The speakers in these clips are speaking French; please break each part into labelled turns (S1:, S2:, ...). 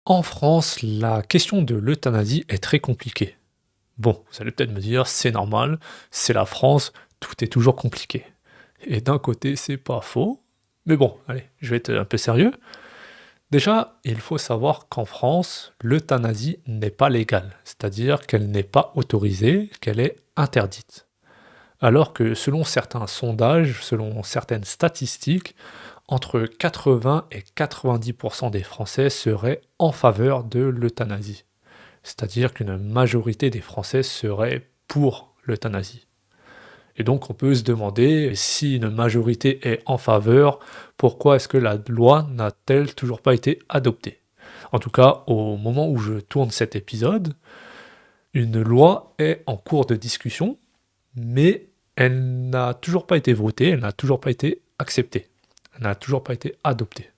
S1: En France, la question de l'euthanasie est très compliquée. Bon, vous allez peut-être me dire, c'est normal, c'est la France, tout est toujours compliqué. Et d'un côté, c'est pas faux. Mais bon, allez, je vais être un peu sérieux. Déjà, il faut savoir qu'en France, l'euthanasie n'est pas légale, c'est-à-dire qu'elle n'est pas autorisée, qu'elle est interdite. Alors que selon certains sondages, selon certaines statistiques, entre 80 et 90% des Français seraient en faveur de l'euthanasie. C'est-à-dire qu'une majorité des Français seraient pour l'euthanasie. Et donc on peut se demander, si une majorité est en faveur, pourquoi est-ce que la loi n'a-t-elle toujours pas été adoptée? En tout cas, au moment où je tourne cet épisode, une loi est en cours de discussion, mais elle n'a toujours pas été votée, elle n'a toujours pas été acceptée, elle n'a toujours pas été adoptée.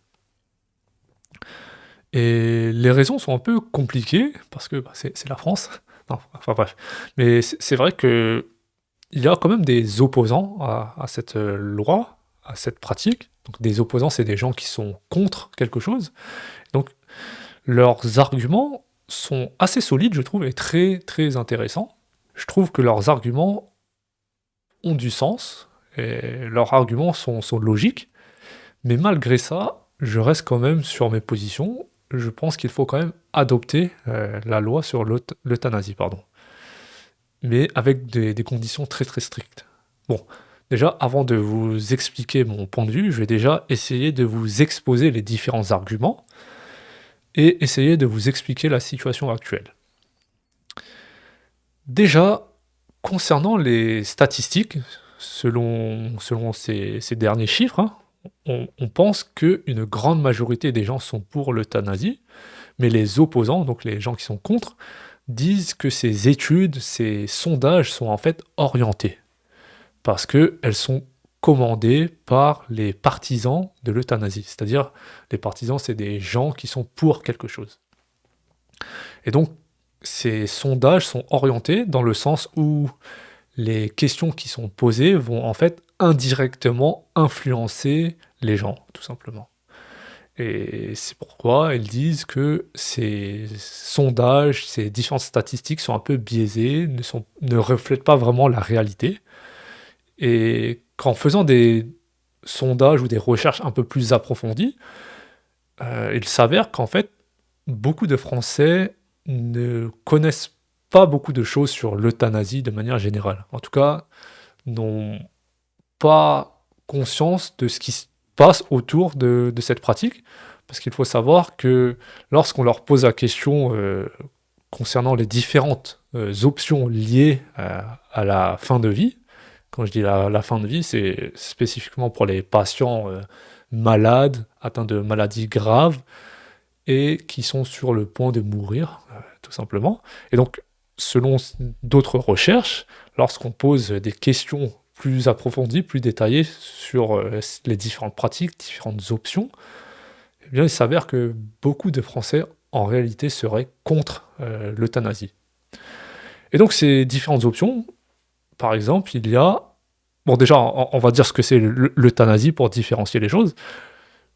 S1: Et les raisons sont un peu compliquées, parce que c'est la France. Non, enfin bref. Mais c'est vrai que il y a quand même des opposants à cette loi, à cette pratique. Donc des opposants, c'est des gens qui sont contre quelque chose. Donc leurs arguments sont assez solides, je trouve, et très très intéressants. Je trouve que leurs arguments ont du sens, et leurs arguments sont logiques, mais malgré ça, je reste quand même sur mes positions. Je pense qu'il faut quand même adopter la loi sur l'euthanasie, pardon. Mais avec des conditions très très strictes. Bon, déjà, avant de vous expliquer mon point de vue, je vais déjà essayer de vous exposer les différents arguments et essayer de vous expliquer la situation actuelle. Déjà, concernant les statistiques, selon ces derniers chiffres, hein, on pense qu'une grande majorité des gens sont pour l'euthanasie, mais les opposants, donc les gens qui sont contre, disent que ces études, ces sondages sont en fait orientés, parce qu'elles sont commandées par les partisans de l'euthanasie. C'est-à-dire, les partisans, c'est des gens qui sont pour quelque chose. Et donc, ces sondages sont orientés dans le sens où les questions qui sont posées vont en fait indirectement influencer les gens, tout simplement. Et c'est pourquoi ils disent que ces sondages, ces différentes statistiques sont un peu biaisées, ne reflètent pas vraiment la réalité. Et qu'en faisant des sondages ou des recherches un peu plus approfondies, il s'avère qu'en fait, beaucoup de Français ne connaissent pas beaucoup de choses sur l'euthanasie de manière générale. En tout cas, n'ont pas conscience de ce qui se passe autour de cette pratique. Parce qu'il faut savoir que lorsqu'on leur pose la question concernant les différentes options liées à la fin de vie, quand je dis la fin de vie, c'est spécifiquement pour les patients malades, atteints de maladies graves, et qui sont sur le point de mourir, tout simplement. Et donc, selon d'autres recherches, lorsqu'on pose des questions plus approfondies, plus détaillées sur les différentes pratiques, différentes options, eh bien, il s'avère que beaucoup de Français, en réalité, seraient contre l'euthanasie. Et donc, ces différentes options, par exemple, il y a... Bon, déjà, on va dire ce que c'est l'euthanasie pour différencier les choses.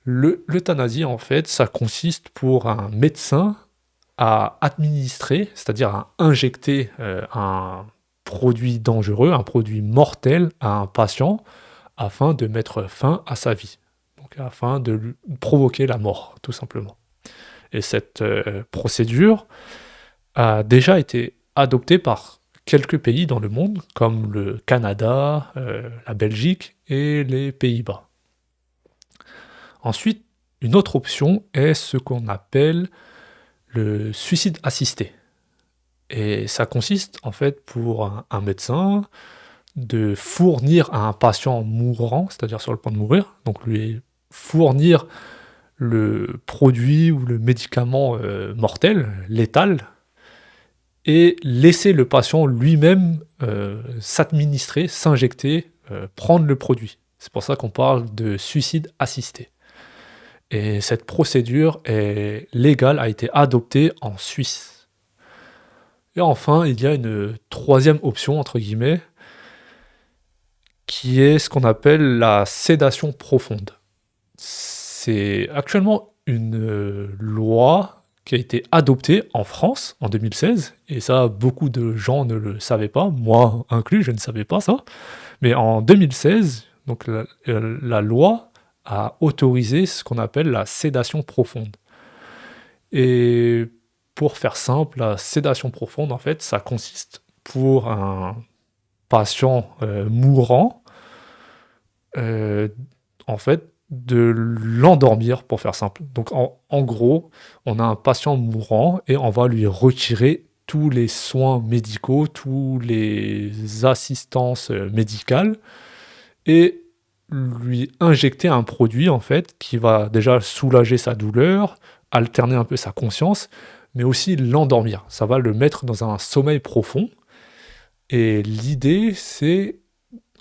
S1: L'euthanasie, en fait, ça consiste pour un médecin à administrer, c'est-à-dire à injecter un produit dangereux, un produit mortel à un patient afin de mettre fin à sa vie, donc afin de lui provoquer la mort, tout simplement. Et cette procédure a déjà été adoptée par quelques pays dans le monde, comme le Canada, la Belgique et les Pays-Bas. Ensuite, une autre option est ce qu'on appelle le suicide assisté. Et ça consiste en fait pour un médecin de fournir à un patient mourant, c'est-à-dire sur le point de mourir, donc lui fournir le produit ou le médicament mortel, létal, et laisser le patient lui-même s'administrer, s'injecter, prendre le produit. C'est pour ça qu'on parle de suicide assisté. Et cette procédure est légale, a été adoptée en Suisse. Et enfin, il y a une troisième option, entre guillemets, qui est ce qu'on appelle la sédation profonde. C'est actuellement une loi qui a été adopté en France en 2016, et ça, beaucoup de gens ne le savaient pas, moi inclus, je ne savais pas ça. Mais en 2016, donc la loi a autorisé ce qu'on appelle la sédation profonde. Et pour faire simple, la sédation profonde, en fait, ça consiste pour un patient mourant, euh, en fait, de l'endormir, pour faire simple. Donc, en gros, on a un patient mourant et on va lui retirer tous les soins médicaux, toutes les assistances médicales et lui injecter un produit, en fait, qui va déjà soulager sa douleur, alterner un peu sa conscience, mais aussi l'endormir. Ça va le mettre dans un sommeil profond. Et l'idée, c'est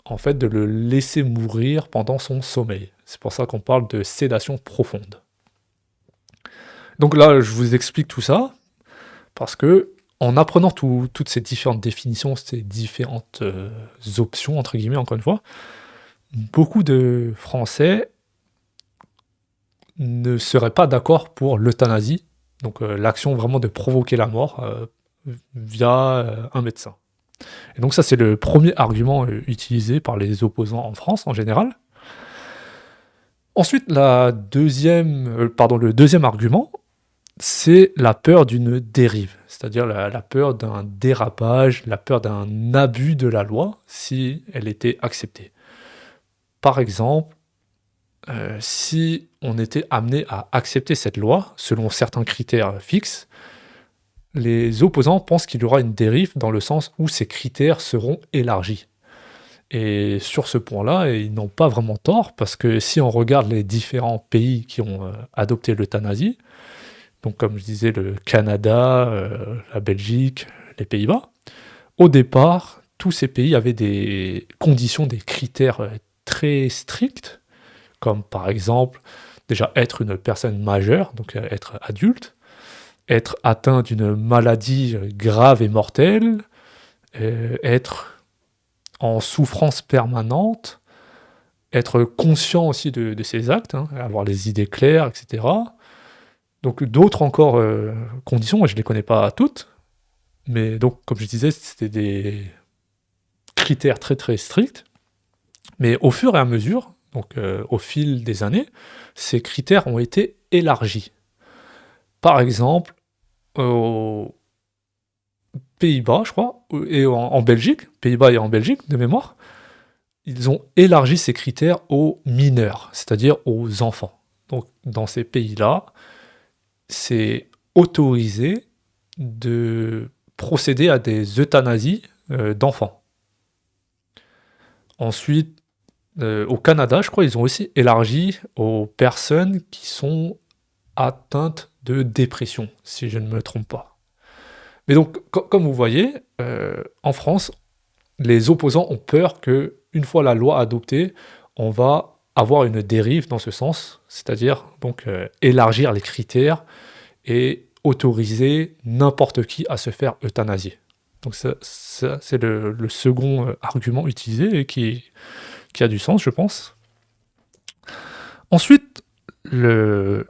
S1: en fait de le laisser mourir pendant son sommeil. C'est pour ça qu'on parle de sédation profonde. Donc là, je vous explique tout ça parce que en apprenant toutes ces différentes définitions, ces différentes options, entre guillemets, encore une fois, beaucoup de Français ne seraient pas d'accord pour l'euthanasie, donc l'action vraiment de provoquer la mort via un médecin. Et donc ça, c'est le premier argument utilisé par les opposants en France en général. Ensuite, le deuxième argument, c'est la peur d'une dérive, c'est-à-dire la peur d'un dérapage, la peur d'un abus de la loi si elle était acceptée. Par exemple, si on était amené à accepter cette loi selon certains critères fixes, les opposants pensent qu'il y aura une dérive dans le sens où ces critères seront élargis. Et sur ce point-là, ils n'ont pas vraiment tort, parce que si on regarde les différents pays qui ont adopté l'euthanasie, donc comme je disais, le Canada, la Belgique, les Pays-Bas, au départ, tous ces pays avaient des conditions, des critères très stricts, comme par exemple, déjà être une personne majeure, donc être adulte, être atteint d'une maladie grave et mortelle, être en souffrance permanente, être conscient aussi de ses actes, hein, avoir les idées claires, etc. Donc d'autres encore conditions, moi je ne les connais pas toutes, mais donc comme je disais, c'était des critères très très stricts, mais au fur et à mesure, donc au fil des années, ces critères ont été élargis. Par exemple, aux Pays-Bas, je crois, et en Belgique, Pays-Bas et en Belgique, de mémoire, ils ont élargi ces critères aux mineurs, c'est-à-dire aux enfants. Donc, dans ces pays-là, c'est autorisé de procéder à des euthanasies d'enfants. Ensuite, au Canada, je crois, ils ont aussi élargi aux personnes qui sont atteintes de dépression, si je ne me trompe pas. Mais donc, comme vous voyez, en France, les opposants ont peur que, une fois la loi adoptée, on va avoir une dérive dans ce sens, c'est-à-dire donc élargir les critères et autoriser n'importe qui à se faire euthanasier. Donc ça c'est le second argument utilisé et qui a du sens, je pense. Ensuite, le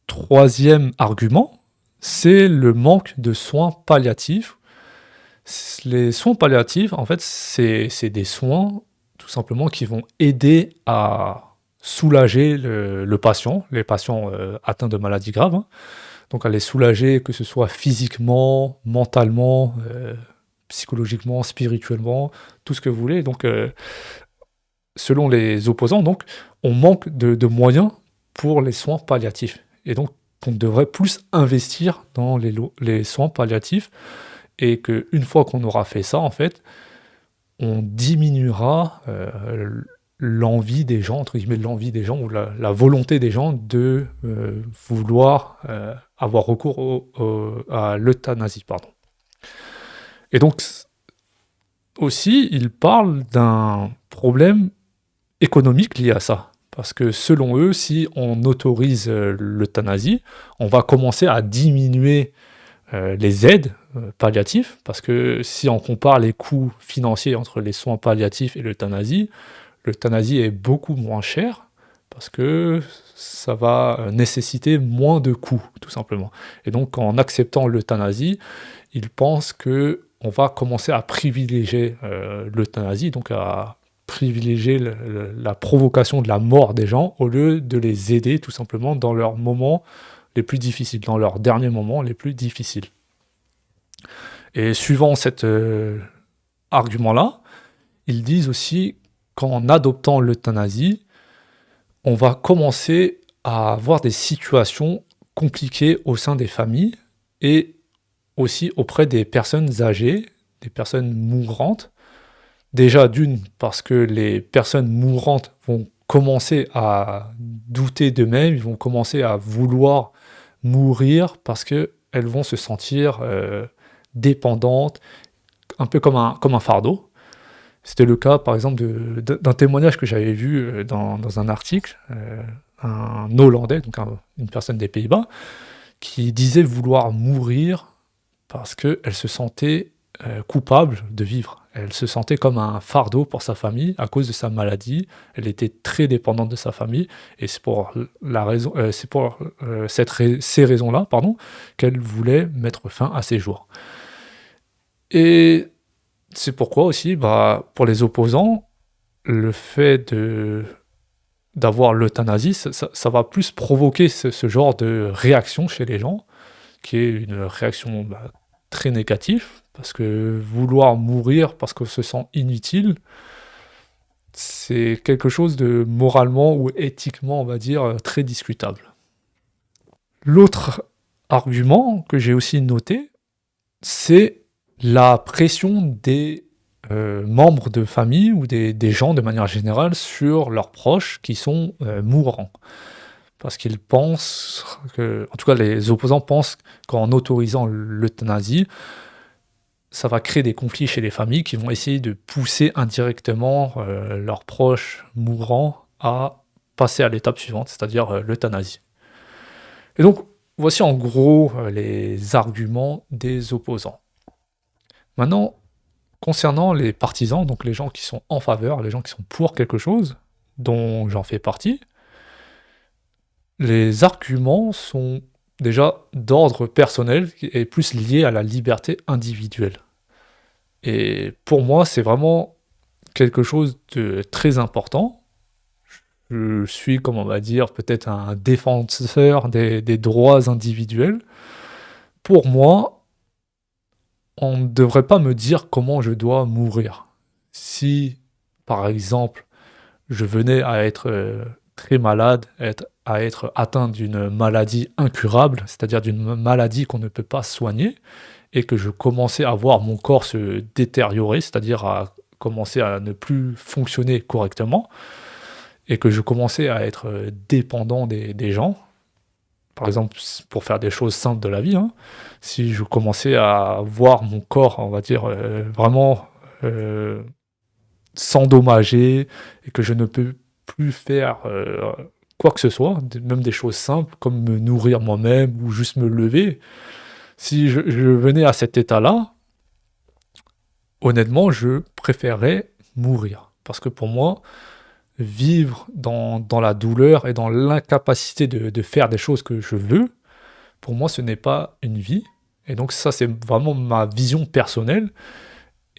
S1: troisième argument, c'est le manque de soins palliatifs. Les soins palliatifs, en fait, c'est des soins, tout simplement, qui vont aider à soulager le patient, les patients atteints de maladies graves, hein. Donc à les soulager, que ce soit physiquement, mentalement, psychologiquement, spirituellement, tout ce que vous voulez. Donc, selon les opposants, donc, on manque de moyens pour les soins palliatifs. Et donc, on devrait plus investir dans les soins palliatifs et qu'une fois qu'on aura fait ça, en fait, on diminuera l'envie des gens, entre guillemets, l'envie des gens ou la volonté des gens de vouloir avoir recours à l'euthanasie, pardon. Et donc, aussi, il parle d'un problème économique lié à ça. Parce que selon eux, si on autorise l'euthanasie, on va commencer à diminuer les aides palliatives, parce que si on compare les coûts financiers entre les soins palliatifs et l'euthanasie est beaucoup moins cher, parce que ça va nécessiter moins de coûts, tout simplement. Et donc, en acceptant l'euthanasie, ils pensent que on va commencer à privilégier l'euthanasie, donc à privilégier la provocation de la mort des gens au lieu de les aider tout simplement dans leurs moments les plus difficiles, dans leurs derniers moments les plus difficiles. Et suivant cet argument-là, ils disent aussi qu'en adoptant l'euthanasie, on va commencer à avoir des situations compliquées au sein des familles et aussi auprès des personnes âgées, des personnes mourantes. Déjà d'une, parce que les personnes mourantes vont commencer à douter d'eux-mêmes, ils vont commencer à vouloir mourir parce qu'elles vont se sentir dépendantes, un peu comme un fardeau. C'était le cas, par exemple, d'un témoignage que j'avais vu dans un article, un Hollandais, donc une personne des Pays-Bas, qui disait vouloir mourir parce qu'elle se sentait coupable de vivre. Elle se sentait comme un fardeau pour sa famille à cause de sa maladie. Elle était très dépendante de sa famille et c'est pour ces raisons-là, pardon, qu'elle voulait mettre fin à ses jours. Et c'est pourquoi aussi, pour les opposants, le fait d'avoir l'euthanasie, ça va plus provoquer ce genre de réaction chez les gens, qui est une réaction très négative, parce que vouloir mourir parce qu'on se sent inutile, c'est quelque chose de moralement ou éthiquement, on va dire, très discutable. L'autre argument que j'ai aussi noté, c'est la pression des membres de famille ou des gens de manière générale sur leurs proches qui sont mourants. Parce qu'ils pensent en tout cas les opposants pensent qu'en autorisant l'euthanasie, ça va créer des conflits chez les familles qui vont essayer de pousser indirectement leurs proches mourants à passer à l'étape suivante, c'est-à-dire l'euthanasie. Et donc, voici en gros les arguments des opposants. Maintenant, concernant les partisans, donc les gens qui sont en faveur, les gens qui sont pour quelque chose, dont j'en fais partie, les arguments sont déjà d'ordre personnel et plus liés à la liberté individuelle. Et pour moi, c'est vraiment quelque chose de très important. Je suis, comme on va dire, peut-être un défenseur des droits individuels. Pour moi, on ne devrait pas me dire comment je dois mourir. Si, par exemple, je venais à être très malade, à être atteint d'une maladie incurable, c'est-à-dire d'une maladie qu'on ne peut pas soigner, et que je commençais à voir mon corps se détériorer, c'est-à-dire à commencer à ne plus fonctionner correctement, et que je commençais à être dépendant des gens, par exemple pour faire des choses simples de la vie, hein, si je commençais à voir mon corps, on va dire, vraiment s'endommager, et que je ne peux plus faire quoi que ce soit, même des choses simples, comme me nourrir moi-même, ou juste me lever, si je venais à cet état-là, honnêtement, je préférerais mourir. Parce que pour moi, vivre dans la douleur et dans l'incapacité de faire des choses que je veux, pour moi, ce n'est pas une vie. Et donc ça, c'est vraiment ma vision personnelle.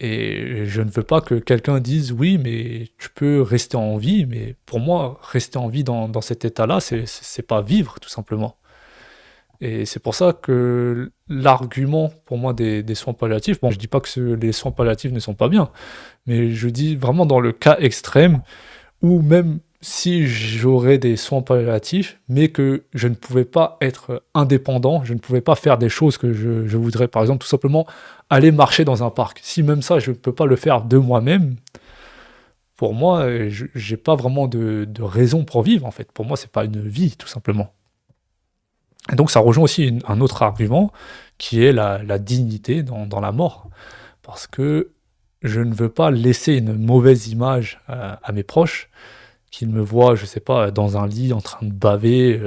S1: Et je ne veux pas que quelqu'un dise oui, mais tu peux rester en vie. Mais pour moi, rester en vie dans cet état-là, c'est pas vivre, tout simplement. Et c'est pour ça que l'argument pour moi des soins palliatifs, bon, je dis pas que les soins palliatifs ne sont pas bien, mais je dis vraiment dans le cas extrême où même si j'aurais des soins palliatifs, mais que je ne pouvais pas être indépendant, je ne pouvais pas faire des choses que je voudrais, par exemple, tout simplement aller marcher dans un parc. Si même ça, je ne peux pas le faire de moi-même, pour moi, j'ai pas vraiment de raison pour vivre, en fait. Pour moi, c'est pas une vie, tout simplement. Et donc ça rejoint aussi un autre argument qui est la dignité dans la mort. Parce que je ne veux pas laisser une mauvaise image à mes proches, qu'ils me voient, je sais pas, dans un lit en train de baver,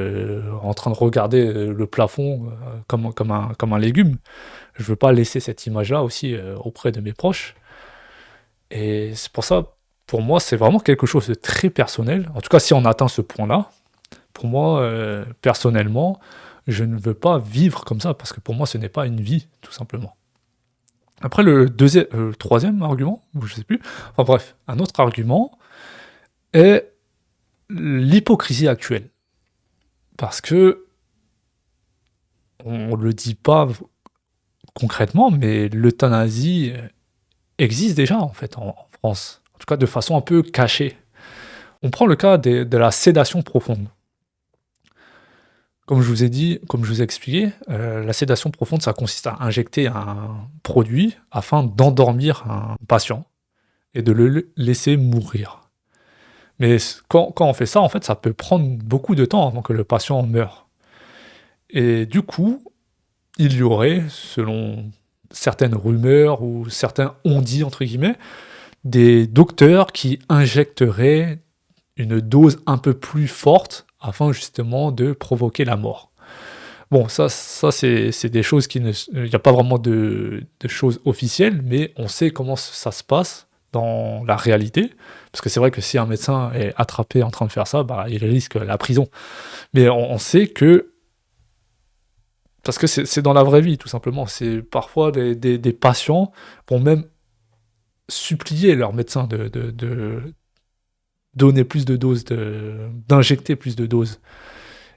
S1: en train de regarder le plafond comme un légume. Je veux pas laisser cette image-là aussi auprès de mes proches. Et c'est pour ça, pour moi, c'est vraiment quelque chose de très personnel. En tout cas, si on atteint ce point-là, pour moi, personnellement, je ne veux pas vivre comme ça parce que pour moi, ce n'est pas une vie, tout simplement. Après, troisième argument, ou je sais plus, enfin bref, un autre argument est l'hypocrisie actuelle. Parce que on le dit pas concrètement, mais l'euthanasie existe déjà en fait en France. En tout cas, de façon un peu cachée. On prend le cas de la sédation profonde. Comme je vous ai dit, comme je vous ai expliqué, la sédation profonde, ça consiste à injecter un produit afin d'endormir un patient et de le laisser mourir. Mais quand on fait ça, en fait, ça peut prendre beaucoup de temps avant que le patient meure. Et du coup, il y aurait, selon certaines rumeurs ou certains on-dit, entre guillemets, des docteurs qui injecteraient une dose un peu plus forte afin justement de provoquer la mort. Bon, ça c'est des choses qui ne... Il n'y a pas vraiment de choses officielles, mais on sait comment ça se passe dans la réalité. Parce que c'est vrai que si un médecin est attrapé en train de faire ça, bah, il risque la prison. Mais on sait que... Parce que c'est dans la vraie vie, tout simplement. C'est parfois des patients vont même supplier leur médecin de donner plus de doses, d'injecter plus de doses.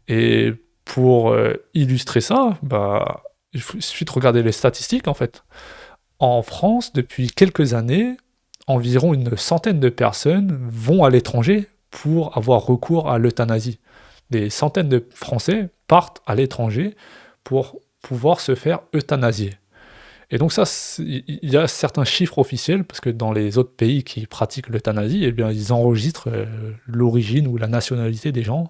S1: Et pour illustrer ça, bah, il suffit de regarder les statistiques en fait. En France, depuis quelques années, environ une centaine de personnes vont à l'étranger pour avoir recours à l'euthanasie. Des centaines de Français partent à l'étranger pour pouvoir se faire euthanasier. Et donc ça, il y a certains chiffres officiels, parce que dans les autres pays qui pratiquent l'euthanasie, eh bien, ils enregistrent l'origine ou la nationalité des gens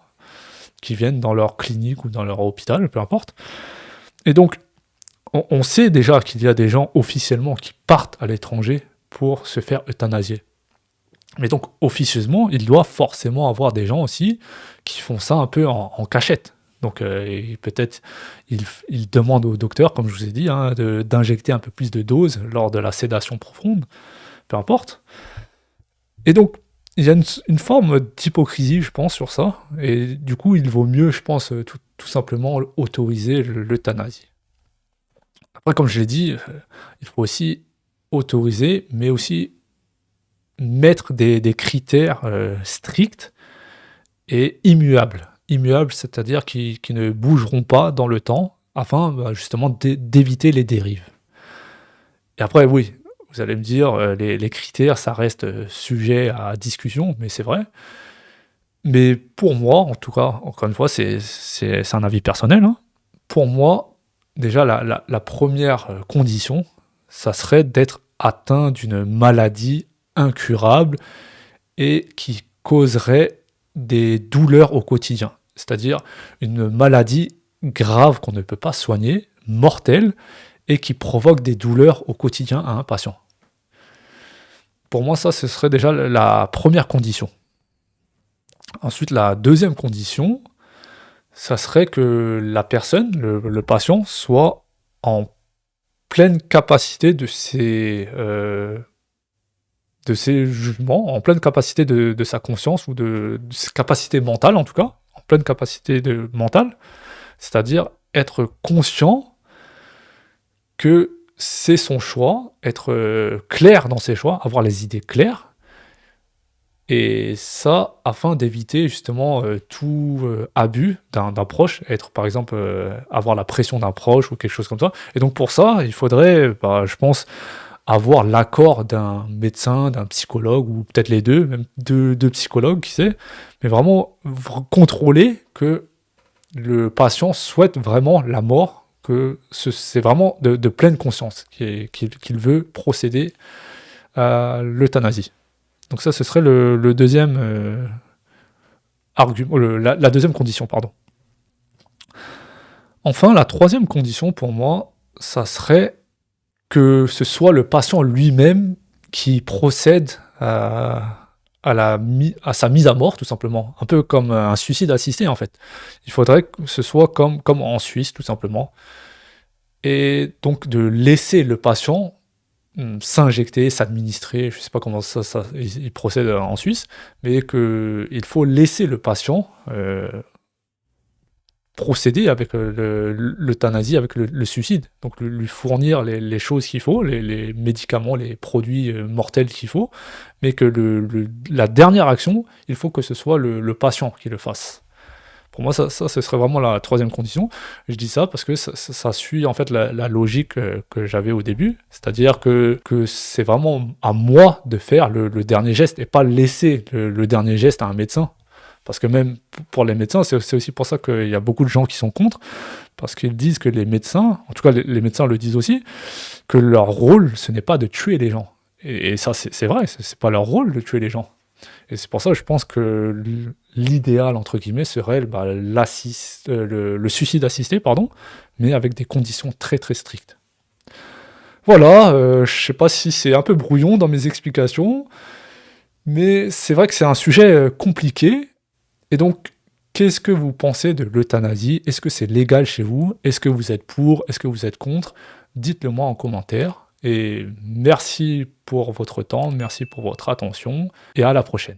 S1: qui viennent dans leur clinique ou dans leur hôpital, peu importe. Et donc, on sait déjà qu'il y a des gens officiellement qui partent à l'étranger pour se faire euthanasier. Mais donc, officieusement, il doit forcément avoir des gens aussi qui font ça un peu en cachette. Donc, peut-être, il demande au docteur, comme je vous ai dit, hein, d'injecter un peu plus de doses lors de la sédation profonde, peu importe. Et donc, il y a une forme d'hypocrisie, je pense, sur ça. Et du coup, il vaut mieux, je pense, tout simplement autoriser l'euthanasie. Après, comme je l'ai dit, il faut aussi autoriser, mais aussi mettre des critères stricts et immuables. Immuables, c'est-à-dire qui ne bougeront pas dans le temps, afin justement d'éviter les dérives. Et après, oui, vous allez me dire, les critères, ça reste sujet à discussion, mais c'est vrai. Mais pour moi, en tout cas, encore une fois, c'est un avis personnel, hein. Pour moi, déjà, la première condition, ça serait d'être atteint d'une maladie incurable et qui causerait des douleurs au quotidien. C'est-à-dire une maladie grave qu'on ne peut pas soigner, mortelle, et qui provoque des douleurs au quotidien à un patient. Pour moi, ça, ce serait déjà la première condition. Ensuite, la deuxième condition, ça serait que la personne, le patient, soit en pleine capacité de ses jugements, en pleine capacité de sa conscience, ou de ses capacités mentales en tout cas, en pleine capacité mentale, c'est-à-dire être conscient que c'est son choix, être clair dans ses choix, avoir les idées claires, et ça afin d'éviter justement tout abus d'un proche, être par exemple avoir la pression d'un proche ou quelque chose comme ça. Et donc pour ça, il faudrait, je pense, avoir l'accord d'un médecin, d'un psychologue, ou peut-être les deux, même deux psychologues, qui sait, mais vraiment contrôler que le patient souhaite vraiment la mort, que c'est vraiment de pleine conscience qu'il veut procéder à l'euthanasie. Donc ça, ce serait le deuxième argument, la deuxième condition, pardon. Enfin, la troisième condition pour moi, ça serait que ce soit le patient lui-même qui procède à sa mise à mort, tout simplement. Un peu comme un suicide assisté, en fait. Il faudrait que ce soit comme en Suisse, tout simplement. Et donc de laisser le patient s'injecter, s'administrer, je ne sais pas comment ils procèdent en Suisse, mais qu'il faut laisser le patient procéder avec l'euthanasie, avec le suicide. Donc lui fournir les choses qu'il faut, les médicaments, les produits mortels qu'il faut, mais que la dernière action, il faut que ce soit le patient qui le fasse. Pour moi, ce serait vraiment la troisième condition. Je dis ça parce que ça suit en fait la logique que j'avais au début, c'est-à-dire que c'est vraiment à moi de faire le dernier geste et pas laisser le dernier geste à un médecin. Parce que même pour les médecins, c'est aussi pour ça qu'il y a beaucoup de gens qui sont contre, parce qu'ils disent que les médecins, en tout cas les médecins le disent aussi, que leur rôle, ce n'est pas de tuer les gens. Et ça, c'est vrai, c'est pas leur rôle de tuer les gens. Et c'est pour ça que je pense que l'idéal, entre guillemets, serait le suicide assisté, pardon, mais avec des conditions très très strictes. Voilà, je sais pas si c'est un peu brouillon dans mes explications, mais c'est vrai que c'est un sujet compliqué. Et donc, qu'est-ce que vous pensez de l'euthanasie? Est-ce que c'est légal chez vous? Est-ce que vous êtes pour? Est-ce que vous êtes contre? Dites-le moi en commentaire. Et merci pour votre temps, merci pour votre attention, et à la prochaine.